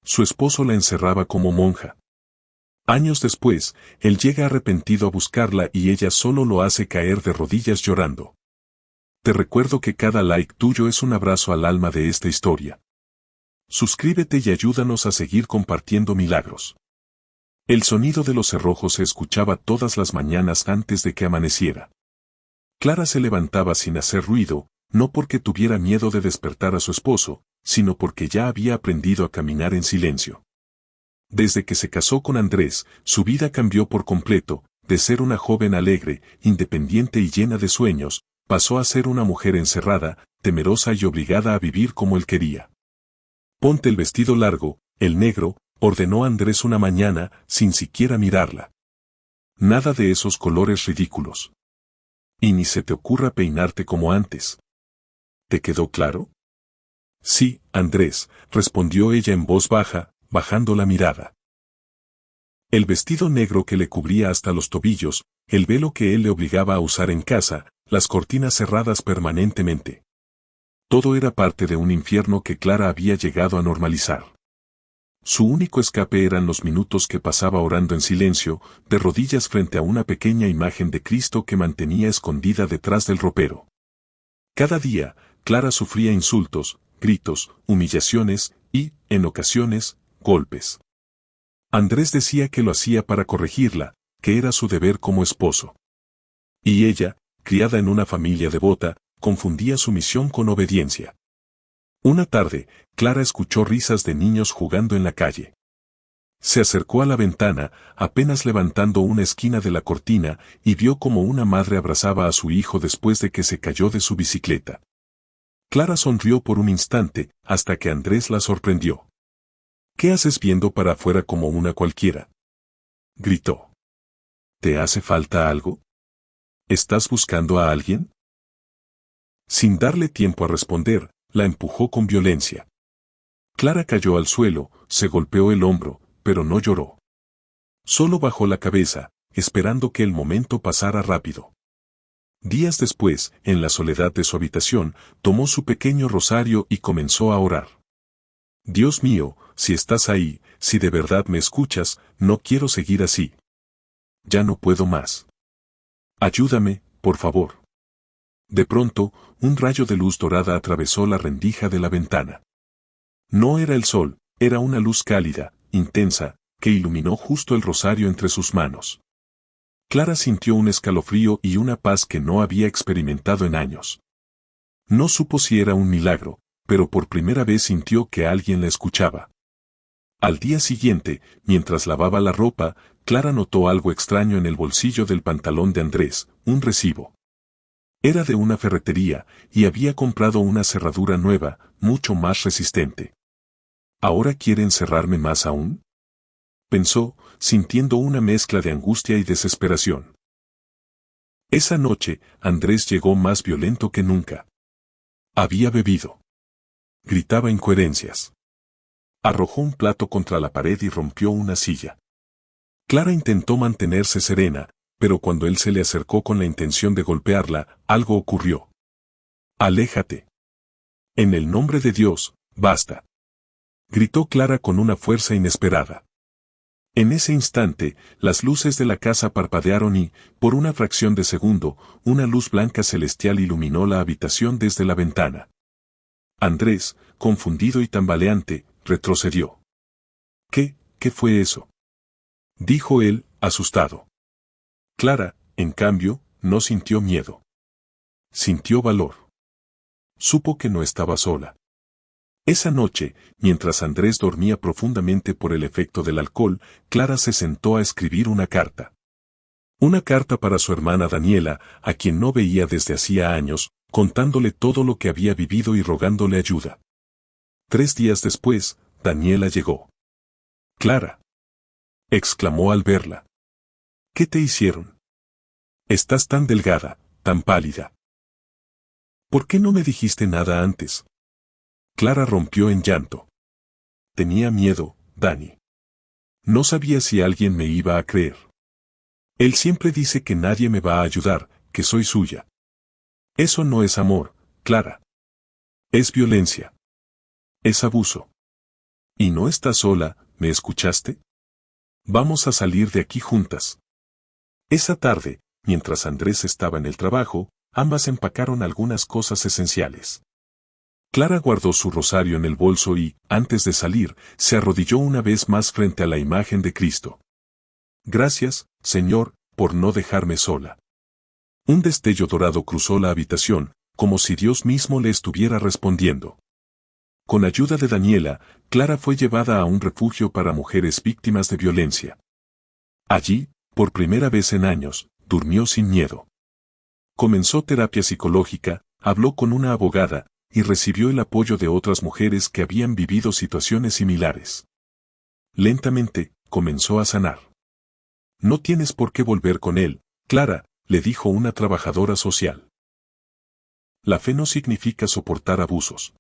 Su esposo la encerraba como monja. Años después, él llega arrepentido a buscarla y ella solo lo hace caer de rodillas llorando. Te recuerdo que cada like tuyo es un abrazo al alma de esta historia. Suscríbete y ayúdanos a seguir compartiendo milagros. El sonido de los cerrojos se escuchaba todas las mañanas antes de que amaneciera. Clara se levantaba sin hacer ruido, no porque tuviera miedo de despertar a su esposo, sino porque ya había aprendido a caminar en silencio. Desde que se casó con Andrés, su vida cambió por completo, de ser una joven alegre, independiente y llena de sueños, pasó a ser una mujer encerrada, temerosa y obligada a vivir como él quería. Ponte el vestido largo, el negro, ordenó Andrés una mañana, sin siquiera mirarla. Nada de esos colores ridículos. Y ni se te ocurra peinarte como antes. ¿Te quedó claro? Sí, Andrés, respondió ella en voz baja, bajando la mirada. El vestido negro que le cubría hasta los tobillos, el velo que él le obligaba a usar en casa, las cortinas cerradas permanentemente. Todo era parte de un infierno que Clara había llegado a normalizar. Su único escape eran los minutos que pasaba orando en silencio, de rodillas frente a una pequeña imagen de Cristo que mantenía escondida detrás del ropero. Cada día, Clara sufría insultos, gritos, humillaciones y, en ocasiones, golpes. Andrés decía que lo hacía para corregirla, que era su deber como esposo. Y ella, criada en una familia devota, confundía sumisión con obediencia. Una tarde, Clara escuchó risas de niños jugando en la calle. Se acercó a la ventana, apenas levantando una esquina de la cortina, y vio como una madre abrazaba a su hijo después de que se cayó de su bicicleta. Clara sonrió por un instante, hasta que Andrés la sorprendió. ¿Qué haces viendo para afuera como una cualquiera?, gritó. ¿Te hace falta algo? ¿Estás buscando a alguien? Sin darle tiempo a responder, la empujó con violencia. Clara cayó al suelo, se golpeó el hombro, pero no lloró. Solo bajó la cabeza, esperando que el momento pasara rápido. Días después, en la soledad de su habitación, tomó su pequeño rosario y comenzó a orar. Dios mío, si estás ahí, si de verdad me escuchas, no quiero seguir así. Ya no puedo más. Ayúdame, por favor. De pronto, un rayo de luz dorada atravesó la rendija de la ventana. No era el sol, era una luz cálida, intensa, que iluminó justo el rosario entre sus manos. Clara sintió un escalofrío y una paz que no había experimentado en años. No supo si era un milagro, pero por primera vez sintió que alguien la escuchaba. Al día siguiente, mientras lavaba la ropa, Clara notó algo extraño en el bolsillo del pantalón de Andrés, un recibo. Era de una ferretería, y había comprado una cerradura nueva, mucho más resistente. ¿Ahora quiere encerrarme más aún?, pensó, sintiendo una mezcla de angustia y desesperación. Esa noche, Andrés llegó más violento que nunca. Había bebido. Gritaba incoherencias. Arrojó un plato contra la pared y rompió una silla. Clara intentó mantenerse serena, pero cuando él se le acercó con la intención de golpearla, algo ocurrió. «Aléjate. En el nombre de Dios, basta», gritó Clara con una fuerza inesperada. En ese instante, las luces de la casa parpadearon y, por una fracción de segundo, una luz blanca celestial iluminó la habitación desde la ventana. Andrés, confundido y tambaleante, retrocedió. ¿Qué fue eso?, dijo él, asustado. Clara, en cambio, no sintió miedo. Sintió valor. Supo que no estaba sola. Esa noche, mientras Andrés dormía profundamente por el efecto del alcohol, Clara se sentó a escribir una carta. Una carta para su hermana Daniela, a quien no veía desde hacía años, contándole todo lo que había vivido y rogándole ayuda. 3 días después, Daniela llegó. «Clara», exclamó al verla. «¿Qué te hicieron? Estás tan delgada, tan pálida. ¿Por qué no me dijiste nada antes?». Clara rompió en llanto. Tenía miedo, Dani. No sabía si alguien me iba a creer. Él siempre dice que nadie me va a ayudar, que soy suya. Eso no es amor, Clara. Es violencia. Es abuso. Y no estás sola, ¿me escuchaste? Vamos a salir de aquí juntas. Esa tarde, mientras Andrés estaba en el trabajo, ambas empacaron algunas cosas esenciales. Clara guardó su rosario en el bolso y, antes de salir, se arrodilló una vez más frente a la imagen de Cristo. Gracias, Señor, por no dejarme sola. Un destello dorado cruzó la habitación, como si Dios mismo le estuviera respondiendo. Con ayuda de Daniela, Clara fue llevada a un refugio para mujeres víctimas de violencia. Allí, por primera vez en años, durmió sin miedo. Comenzó terapia psicológica, habló con una abogada, y recibió el apoyo de otras mujeres que habían vivido situaciones similares. Lentamente, comenzó a sanar. No tienes por qué volver con él, Clara, le dijo una trabajadora social. La fe no significa soportar abusos.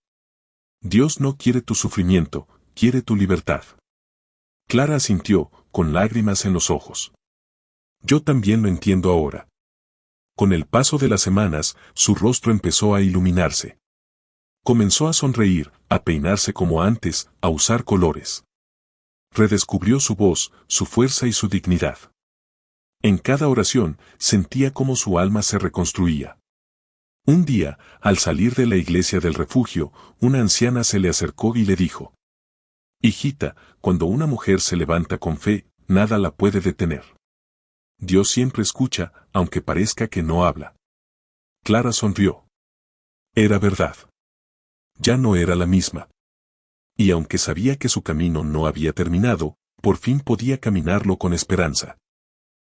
Dios no quiere tu sufrimiento, quiere tu libertad. Clara asintió, con lágrimas en los ojos. Yo también lo entiendo ahora. Con el paso de las semanas, su rostro empezó a iluminarse. Comenzó a sonreír, a peinarse como antes, a usar colores. Redescubrió su voz, su fuerza y su dignidad. En cada oración, sentía cómo su alma se reconstruía. Un día, al salir de la iglesia del refugio, una anciana se le acercó y le dijo: Hijita, cuando una mujer se levanta con fe, nada la puede detener. Dios siempre escucha, aunque parezca que no habla. Clara sonrió. Era verdad. Ya no era la misma. Y aunque sabía que su camino no había terminado, por fin podía caminarlo con esperanza.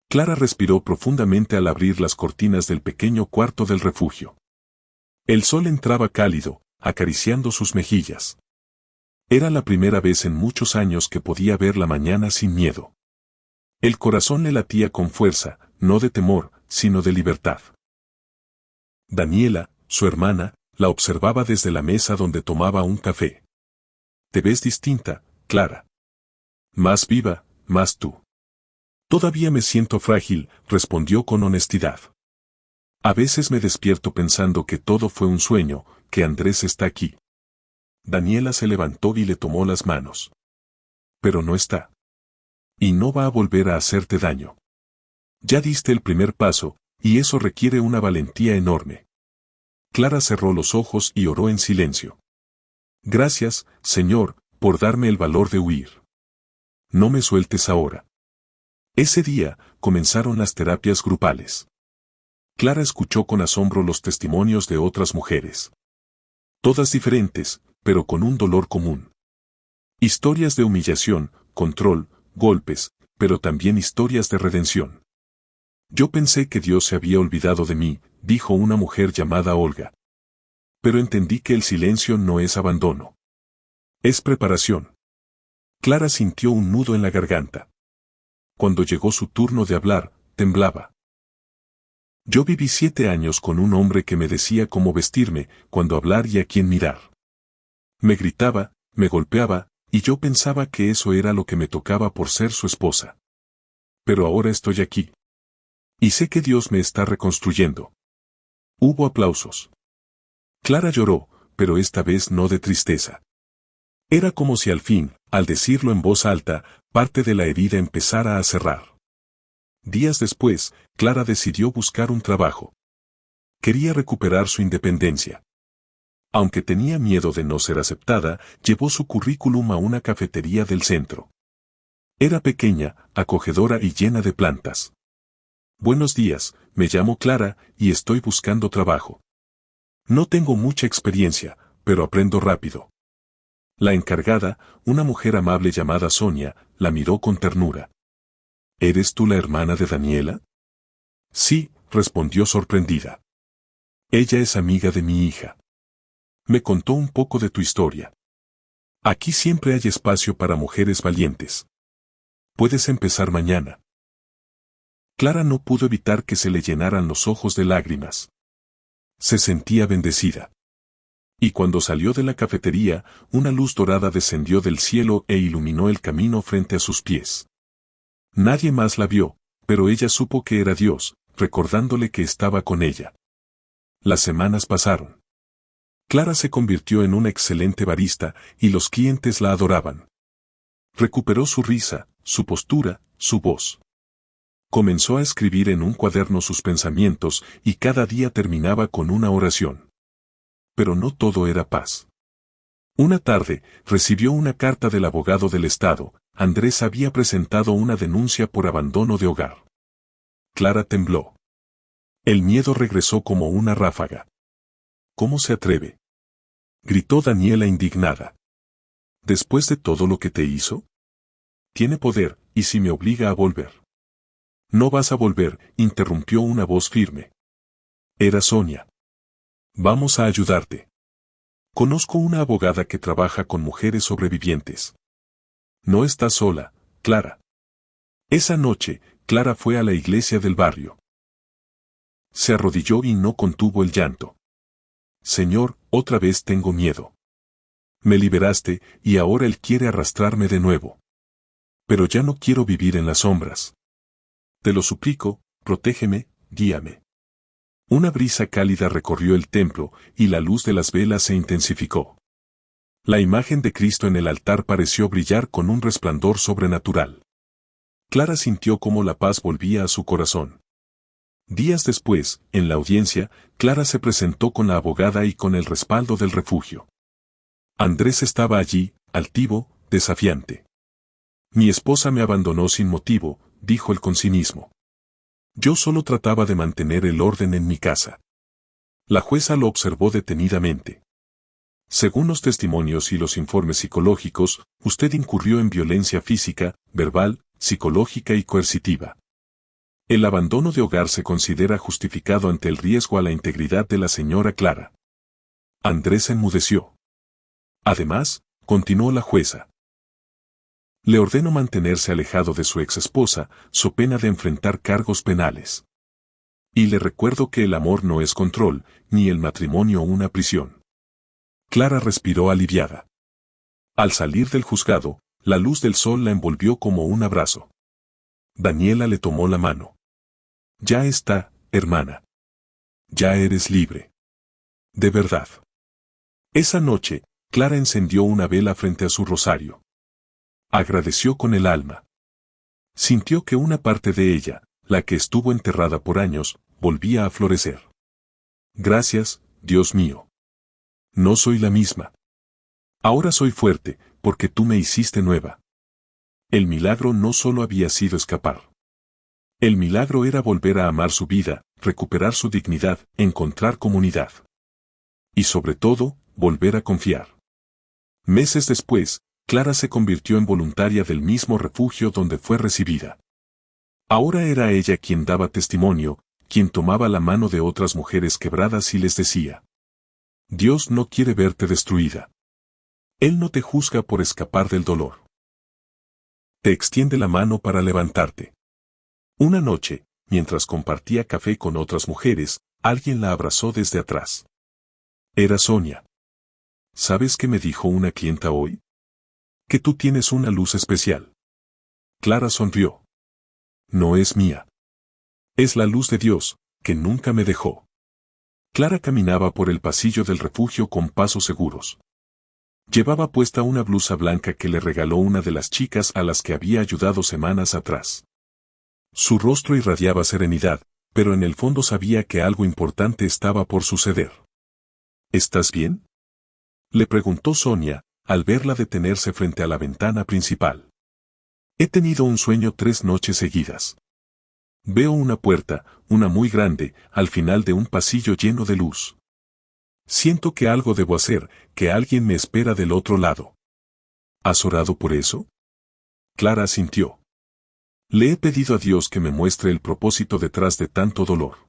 Clara respiró profundamente al abrir las cortinas del pequeño cuarto del refugio. El sol entraba cálido, acariciando sus mejillas. Era la primera vez en muchos años que podía ver la mañana sin miedo. El corazón le latía con fuerza, no de temor, sino de libertad. Daniela, su hermana, la observaba desde la mesa donde tomaba un café. Te ves distinta, Clara. Más viva, más tú. Todavía me siento frágil, respondió con honestidad. A veces me despierto pensando que todo fue un sueño, que Andrés está aquí. Daniela se levantó y le tomó las manos. Pero no está. Y no va a volver a hacerte daño. Ya diste el primer paso, y eso requiere una valentía enorme. Clara cerró los ojos y oró en silencio. Gracias, Señor, por darme el valor de huir. No me sueltes ahora. Ese día, comenzaron las terapias grupales. Clara escuchó con asombro los testimonios de otras mujeres. Todas diferentes, pero con un dolor común. Historias de humillación, control, golpes, pero también historias de redención. Yo pensé que Dios se había olvidado de mí, dijo una mujer llamada Olga. Pero entendí que el silencio no es abandono. Es preparación. Clara sintió un nudo en la garganta. Cuando llegó su turno de hablar, temblaba. Yo viví 7 años con un hombre que me decía cómo vestirme, cuándo hablar y a quién mirar. Me gritaba, me golpeaba, y yo pensaba que eso era lo que me tocaba por ser su esposa. Pero ahora estoy aquí. Y sé que Dios me está reconstruyendo. Hubo aplausos. Clara lloró, pero esta vez no de tristeza. Era como si al fin, al decirlo en voz alta, parte de la herida empezara a cerrar. Días después, Clara decidió buscar un trabajo. Quería recuperar su independencia. Aunque tenía miedo de no ser aceptada, llevó su currículum a una cafetería del centro. Era pequeña, acogedora y llena de plantas. Buenos días, me llamo Clara, y estoy buscando trabajo. No tengo mucha experiencia, pero aprendo rápido. La encargada, una mujer amable llamada Sonia, la miró con ternura. ¿Eres tú la hermana de Daniela? Sí, respondió sorprendida. Ella es amiga de mi hija. Me contó un poco de tu historia. Aquí siempre hay espacio para mujeres valientes. Puedes empezar mañana. Clara no pudo evitar que se le llenaran los ojos de lágrimas. Se sentía bendecida. Y cuando salió de la cafetería, una luz dorada descendió del cielo e iluminó el camino frente a sus pies. Nadie más la vio, pero ella supo que era Dios, recordándole que estaba con ella. Las semanas pasaron. Clara se convirtió en una excelente barista, y los clientes la adoraban. Recuperó su risa, su postura, su voz. Comenzó a escribir en un cuaderno sus pensamientos y cada día terminaba con una oración. Pero no todo era paz. Una tarde, recibió una carta del abogado del Estado. Andrés había presentado una denuncia por abandono de hogar. Clara tembló. El miedo regresó como una ráfaga. ¿Cómo se atreve?, gritó Daniela indignada. ¿Después de todo lo que te hizo? Tiene poder, ¿y si me obliga a volver? No vas a volver, interrumpió una voz firme. Era Sonia. Vamos a ayudarte. Conozco una abogada que trabaja con mujeres sobrevivientes. No estás sola, Clara. Esa noche, Clara fue a la iglesia del barrio. Se arrodilló y no contuvo el llanto. Señor, otra vez tengo miedo. Me liberaste, y ahora él quiere arrastrarme de nuevo. Pero ya no quiero vivir en las sombras. Te lo suplico, protégeme, guíame. Una brisa cálida recorrió el templo, y la luz de las velas se intensificó. La imagen de Cristo en el altar pareció brillar con un resplandor sobrenatural. Clara sintió cómo la paz volvía a su corazón. Días después, en la audiencia, Clara se presentó con la abogada y con el respaldo del refugio. Andrés estaba allí, altivo, desafiante. Mi esposa me abandonó sin motivo, dijo él con cinismo. Yo solo trataba de mantener el orden en mi casa. La jueza lo observó detenidamente. Según los testimonios y los informes psicológicos, usted incurrió en violencia física, verbal, psicológica y coercitiva. El abandono de hogar se considera justificado ante el riesgo a la integridad de la señora Clara. Andrés enmudeció. Además, continuó la jueza, le ordeno mantenerse alejado de su exesposa, so pena de enfrentar cargos penales. Y le recuerdo que el amor no es control, ni el matrimonio una prisión. Clara respiró aliviada. Al salir del juzgado, la luz del sol la envolvió como un abrazo. Daniela le tomó la mano. Ya está, hermana. Ya eres libre. De verdad. Esa noche, Clara encendió una vela frente a su rosario. Agradeció con el alma. Sintió que una parte de ella, la que estuvo enterrada por años, volvía a florecer. Gracias, Dios mío. No soy la misma. Ahora soy fuerte, porque tú me hiciste nueva. El milagro no solo había sido escapar. El milagro era volver a amar su vida, recuperar su dignidad, encontrar comunidad. Y sobre todo, volver a confiar. Meses después, Clara se convirtió en voluntaria del mismo refugio donde fue recibida. Ahora era ella quien daba testimonio, quien tomaba la mano de otras mujeres quebradas y les decía: Dios no quiere verte destruida. Él no te juzga por escapar del dolor. Te extiende la mano para levantarte. Una noche, mientras compartía café con otras mujeres, alguien la abrazó desde atrás. Era Sonia. ¿Sabes qué me dijo una clienta hoy? Que tú tienes una luz especial. Clara sonrió. No es mía. Es la luz de Dios, que nunca me dejó. Clara caminaba por el pasillo del refugio con pasos seguros. Llevaba puesta una blusa blanca que le regaló una de las chicas a las que había ayudado semanas atrás. Su rostro irradiaba serenidad, pero en el fondo sabía que algo importante estaba por suceder. ¿Estás bien?, le preguntó Sonia, al verla detenerse frente a la ventana principal. He tenido un sueño 3 noches seguidas. Veo una puerta, una muy grande, al final de un pasillo lleno de luz. Siento que algo debo hacer, que alguien me espera del otro lado. ¿Has orado por eso? Clara asintió. Le he pedido a Dios que me muestre el propósito detrás de tanto dolor.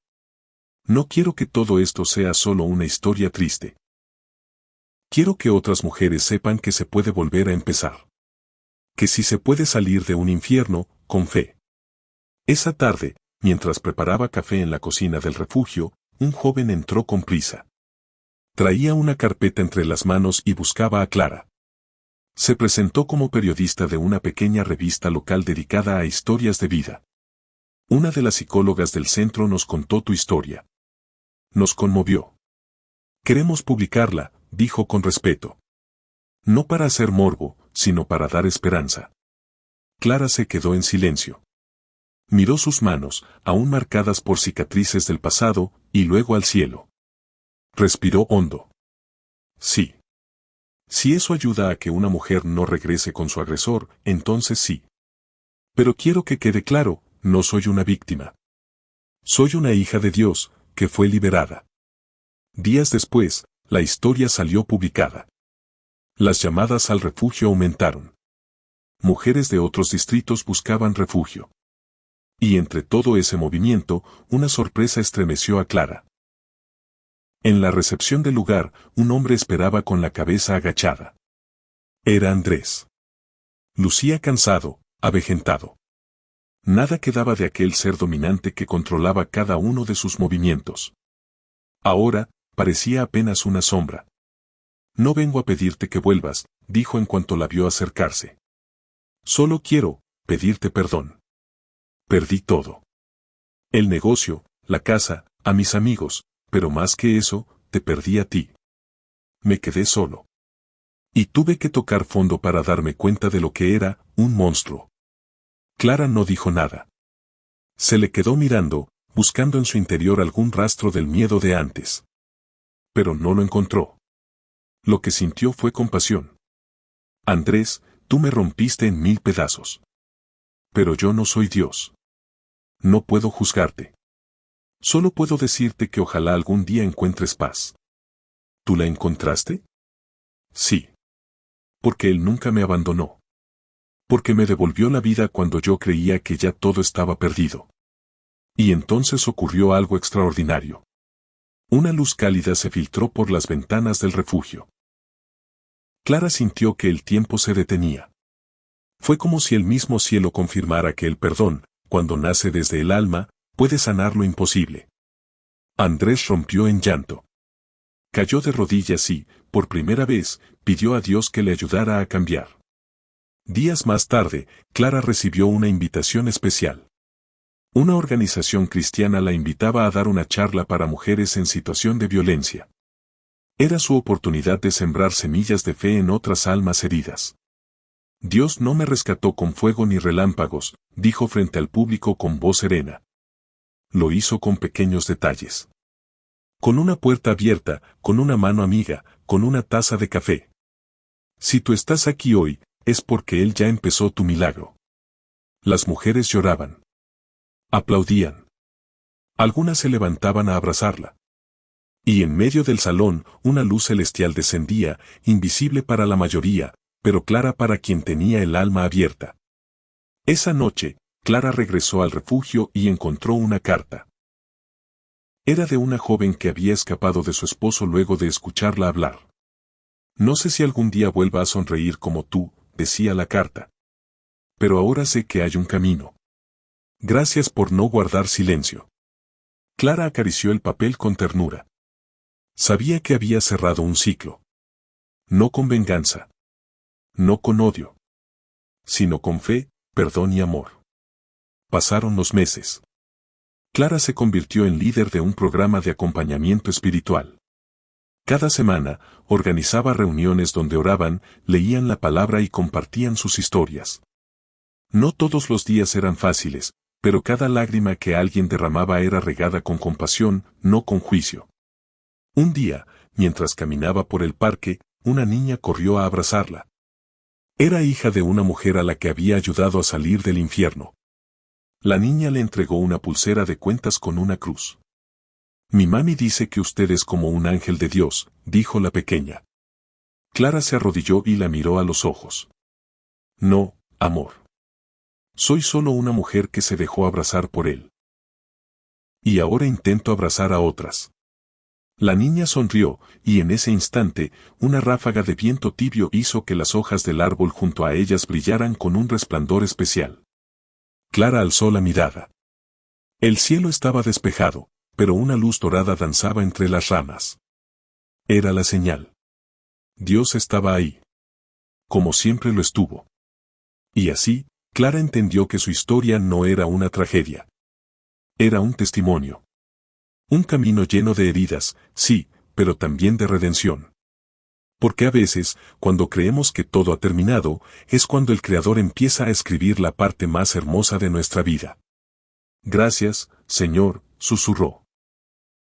No quiero que todo esto sea solo una historia triste. Quiero que otras mujeres sepan que se puede volver a empezar. Que sí se puede salir de un infierno, con fe. Esa tarde, mientras preparaba café en la cocina del refugio, un joven entró con prisa. Traía una carpeta entre las manos y buscaba a Clara. Se presentó como periodista de una pequeña revista local dedicada a historias de vida. Una de las psicólogas del centro nos contó tu historia. Nos conmovió. Queremos publicarla, dijo con respeto. No para hacer morbo, sino para dar esperanza. Clara se quedó en silencio. Miró sus manos, aún marcadas por cicatrices del pasado, y luego al cielo. Respiró hondo. Sí. Si eso ayuda a que una mujer no regrese con su agresor, entonces sí. Pero quiero que quede claro, no soy una víctima. Soy una hija de Dios, que fue liberada. Días después, la historia salió publicada. Las llamadas al refugio aumentaron. Mujeres de otros distritos buscaban refugio. Y entre todo ese movimiento, una sorpresa estremeció a Clara. En la recepción del lugar, un hombre esperaba con la cabeza agachada. Era Andrés. Lucía cansado, avejentado. Nada quedaba de aquel ser dominante que controlaba cada uno de sus movimientos. Ahora, parecía apenas una sombra. No vengo a pedirte que vuelvas, dijo en cuanto la vio acercarse. Solo quiero pedirte perdón. Perdí todo. El negocio, la casa, a mis amigos, pero más que eso, te perdí a ti. Me quedé solo. Y tuve que tocar fondo para darme cuenta de lo que era, un monstruo. Clara no dijo nada. Se le quedó mirando, buscando en su interior algún rastro del miedo de antes. Pero no lo encontró. Lo que sintió fue compasión. Andrés, tú me rompiste en 1000 pedazos. Pero yo no soy Dios. No puedo juzgarte. Solo puedo decirte que ojalá algún día encuentres paz. ¿Tú la encontraste? Sí. Porque él nunca me abandonó. Porque me devolvió la vida cuando yo creía que ya todo estaba perdido. Y entonces ocurrió algo extraordinario. Una luz cálida se filtró por las ventanas del refugio. Clara sintió que el tiempo se detenía. Fue como si el mismo cielo confirmara que el perdón, cuando nace desde el alma, puede sanar lo imposible. Andrés rompió en llanto. Cayó de rodillas y, por primera vez, pidió a Dios que le ayudara a cambiar. Días más tarde, Clara recibió una invitación especial. Una organización cristiana la invitaba a dar una charla para mujeres en situación de violencia. Era su oportunidad de sembrar semillas de fe en otras almas heridas. Dios no me rescató con fuego ni relámpagos, dijo frente al público con voz serena. Lo hizo con pequeños detalles. Con una puerta abierta, con una mano amiga, con una taza de café. Si tú estás aquí hoy, es porque Él ya empezó tu milagro. Las mujeres lloraban. Aplaudían. Algunas se levantaban a abrazarla. Y en medio del salón, una luz celestial descendía, invisible para la mayoría, pero clara para quien tenía el alma abierta. Esa noche, Clara regresó al refugio y encontró una carta. Era de una joven que había escapado de su esposo luego de escucharla hablar. No sé si algún día vuelva a sonreír como tú, decía la carta. Pero ahora sé que hay un camino. Gracias por no guardar silencio. Clara acarició el papel con ternura. Sabía que había cerrado un ciclo. No con venganza. No con odio. Sino con fe, perdón y amor. Pasaron los meses. Clara se convirtió en líder de un programa de acompañamiento espiritual. Cada semana, organizaba reuniones donde oraban, leían la palabra y compartían sus historias. No todos los días eran fáciles, pero cada lágrima que alguien derramaba era regada con compasión, no con juicio. Un día, mientras caminaba por el parque, una niña corrió a abrazarla. Era hija de una mujer a la que había ayudado a salir del infierno. La niña le entregó una pulsera de cuentas con una cruz. Mi mami dice que usted es como un ángel de Dios, dijo la pequeña. Clara se arrodilló y la miró a los ojos. No, amor. Soy solo una mujer que se dejó abrazar por él. Y ahora intento abrazar a otras. La niña sonrió, y en ese instante, una ráfaga de viento tibio hizo que las hojas del árbol junto a ellas brillaran con un resplandor especial. Clara alzó la mirada. El cielo estaba despejado, pero una luz dorada danzaba entre las ramas. Era la señal. Dios estaba ahí. Como siempre lo estuvo. Y así, Clara entendió que su historia no era una tragedia. Era un testimonio. Un camino lleno de heridas, sí, pero también de redención. Porque a veces, cuando creemos que todo ha terminado, es cuando el Creador empieza a escribir la parte más hermosa de nuestra vida. Gracias, Señor, susurró.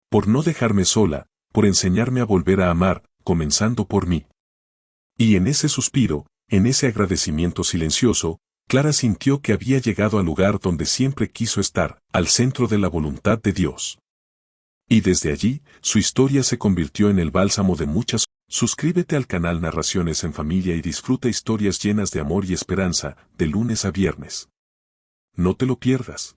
Por no dejarme sola, por enseñarme a volver a amar, comenzando por mí. Y en ese suspiro, en ese agradecimiento silencioso, Clara sintió que había llegado al lugar donde siempre quiso estar, al centro de la voluntad de Dios. Y desde allí, su historia se convirtió en el bálsamo de muchas. Suscríbete al canal Narraciones en Familia y disfruta historias llenas de amor y esperanza, de lunes a viernes. No te lo pierdas.